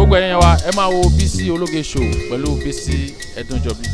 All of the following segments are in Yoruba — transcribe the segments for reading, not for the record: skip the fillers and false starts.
gbogbo ẹ̀yin wa ẹ máa wo Bísí Ológe show pẹ̀lú Bísí Ẹ̀dúnjọbí.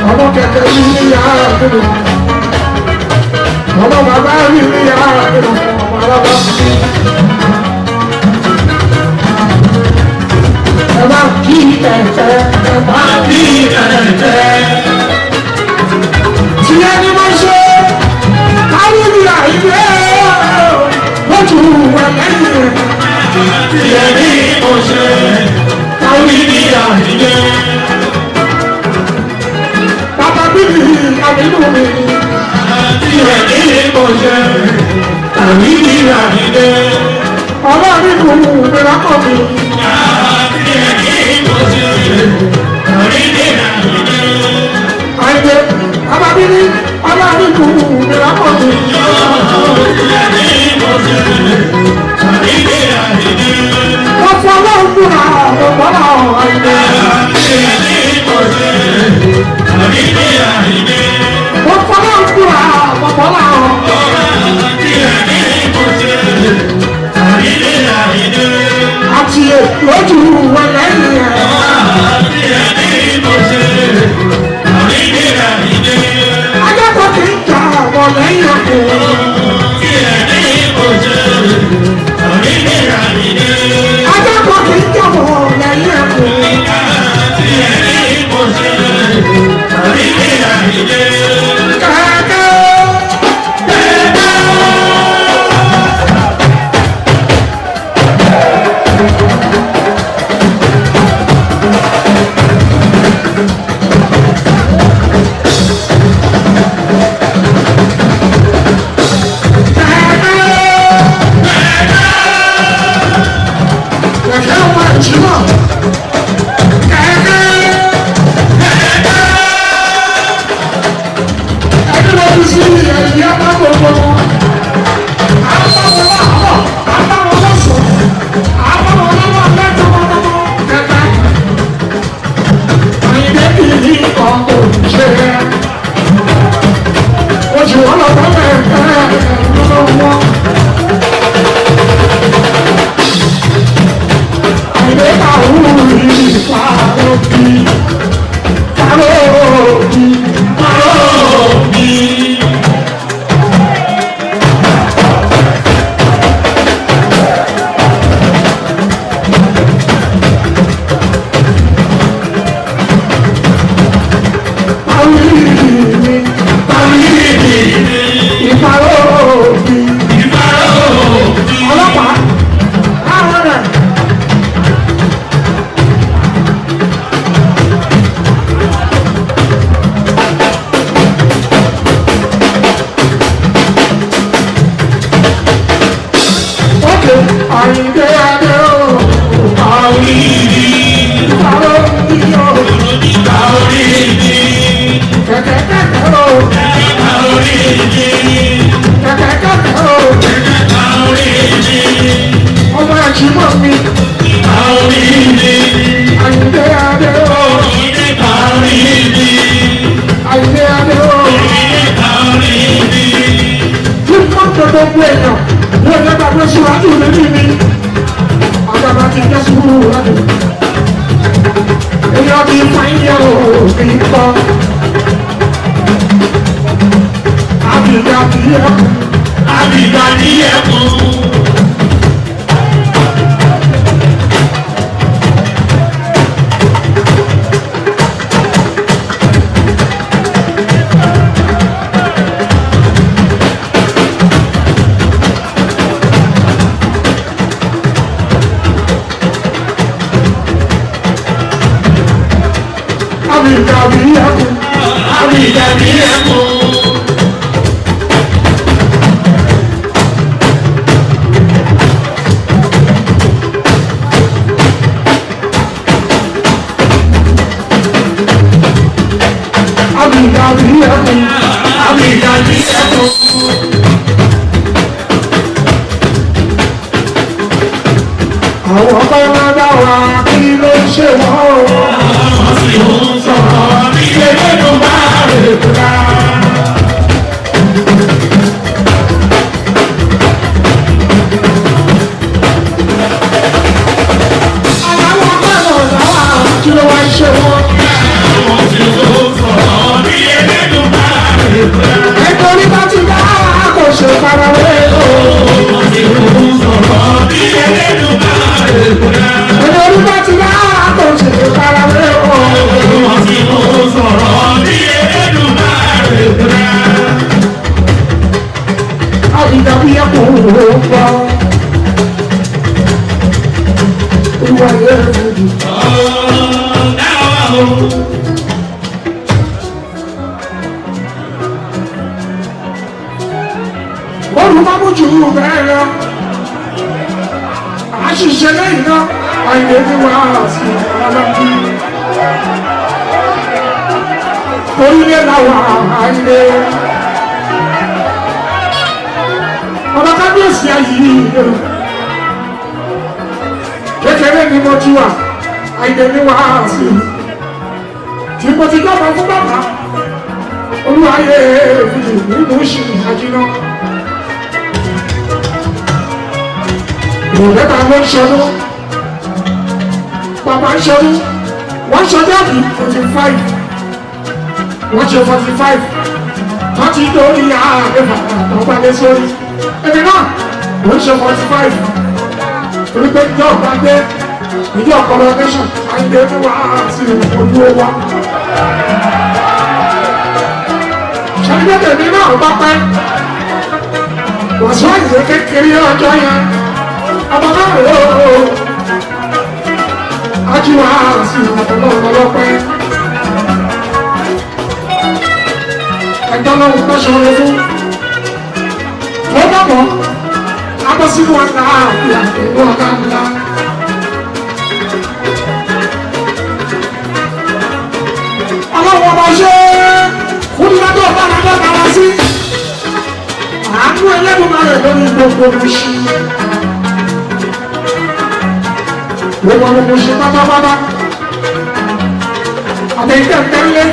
ọmọ kẹkẹ yìí ní yàrá nínú ọmọ bàbá yìí ní yàrá nínú ọmọ alábà. ẹ bá kí ẹ̀fẹ́ ẹ bá kí ẹ̀fẹ́. tí ẹni máa ṣe káwọn ní àìlè lójú wà lẹ́yìn. tí ẹni máa ṣe káwọn ní àìlè. Àbínú mi, àti ẹ̀mí mo ṣe, àmì ní àdìdé. Ọlọ́run kò mú mi lápò mi. Àti ẹ̀mí mo ṣe, àmì ní àdìdé. Àìdè, àbábíní, ọlọ́run kò mú mi lápò mi. Àti ẹ̀mí mo ṣe, àmì ní àdìdé. Wọ́n fọ́ ọlọ́run kúrò àwọn ọ̀pọ̀lọ́ àìdè. Àti ẹ̀mí mo ṣe, àmì ní àdìdé. Wọ́n fọwọ́ ń kúra àpapọ̀lá ọ̀. Àti ẹ̀mí mo ṣe àrídé àrídé. Àti lójú wọn lẹ́yìn ẹ̀. Àti ẹ̀mí mo ṣe àrídé àrídé. Akẹ́kọ̀ọ́ kì í jà àbọ̀ lẹ́yìn ọ̀pọ̀. Àti ẹ̀mí mo ṣe àrídé àrídé. Akẹ́kọ̀ọ́ kì í jà àbọ̀ lẹ́yìn ọ̀pọ̀. Àti ẹ̀mí mo ṣe àrídé àrídé. Àwọn ọba ńlá dá wa kí ló ṣe wọ́n o. Wọ́n sì ń sọ̀rọ̀ bí ẹlẹ́nu bá rè kúrá. Àwọn akẹ́kọ̀ọ́ náà kí ló wá ń ṣe wọ́n. Wọ́n sì ń sọ̀rọ̀ bí ẹlẹ́nu bá rè kúrá. Nítorí bá ti dá kò ṣe farawé o. Wọ́n sì ń sọ̀rọ̀ bí ẹlẹ́nu bá rè kúrá. Nítorí bá ti dá kò ṣe farawé o. Wọ́n sì ń sọ̀rọ̀ bí ẹlẹ́nu bá rè kúrá. Àbídàbí ẹ̀kọ́ òwò gbọ́. Ìwà yẹn ló dùn. Olùmọ̀mọ́jú bẹ́ẹ̀ lọ. Àṣìṣe lẹ́yìn náà, àìlè ní wàhálà sí ọlọ́dún. Orílẹ̀ làwọn àìlè. Ọba kábíyèsí ayé ìlú. Kékeré ni mo ti wà, àìlè ní wàhálà sí. Tí mo ti dọ́gba fún bàbá, olúwayé èfìdí nínú ìṣìn àjínà. Ìrọ̀lẹ́ta ló ń ṣọdún, bàbá ń ṣọdún, wọ́n ṣọdún àbí 45, wọ́n ṣe 45, wọ́n ti dórí ààrẹ́fà tó bá dé sórí. Ẹni náà, wọ́n ṣe 45, torí pé ìjọ ọ̀gá dé, ìjọ coronation, àìdè ní wà sí ojú wa. Ṣàdídẹ́dẹ̀ ní náà bá pẹ́, wọ́n sọ ìwé kékeré ọjọ́ yẹn. Àbàbà ooo, ajíwá sí ọ̀pọ̀lọpọ̀ ẹgbẹ́ lọ́wọ́ pẹ́ṣọ́ rẹ̀ fún fọ́gbọ́gbọ́, abọ́sílù ọ̀gá àti àtẹ̀lú ọ̀gá ńlá. Ọlọ́wọ́ ọba ṣe fún ìlàjọ́ ọba àjọ́ tàwa sí àánú ẹlẹ́dùnmá rẹ̀ lórí gbogbo oṣù. Gbogbo ọmọ ṣe pátápátá, àtẹ̀yìntẹ̀ tẹ́lẹ̀,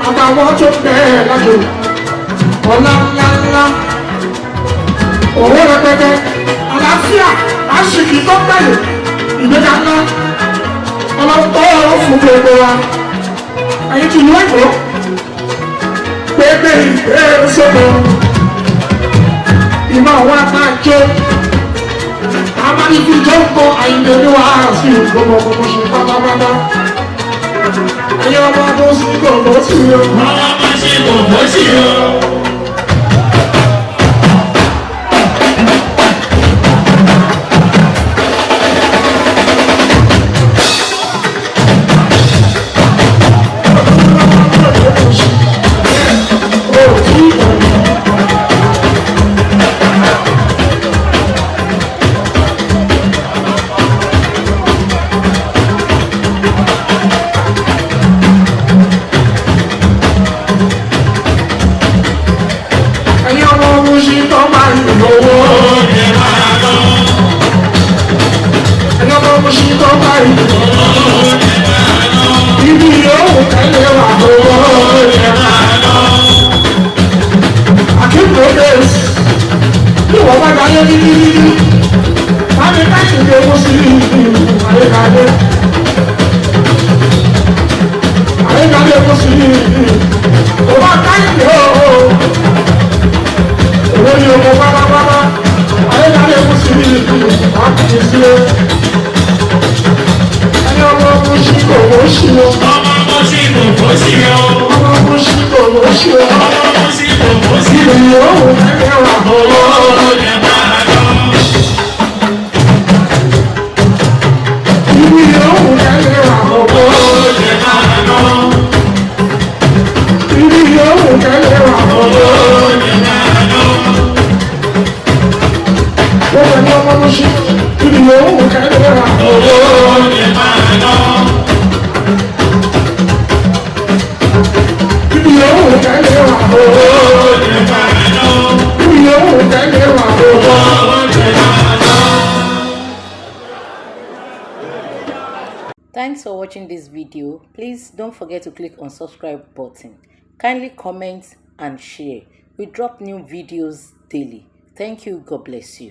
àtàwọn tó bẹ̀rẹ̀ lájò, ọ̀la ńláńlá, owó rẹpẹtẹ, àlàáfíà, àṣìkì tó bẹ̀rẹ̀, ìgbéga ńlá, ọlọ́pọ̀ ọ̀rọ̀ fún gbogbo wa, ẹ̀yìn tí ìlú ẹ̀kọ́, pépé ìgbé sódò, ìmọ̀ àwọn àtàjọ. Amani fi jọ́pọ̀ àìlè ní wàhálà sí ìgbọ́mọ̀ ọmọ ṣe pátápátá. Ayé ọmọ tó sí gbogbo sí o. Ọmọ sí gbogbo sí o. Thanks for watching this video. Please don't forget to click on subscribe button. Kindly comment and share. We drop new videos daily. Thank you. God bless you.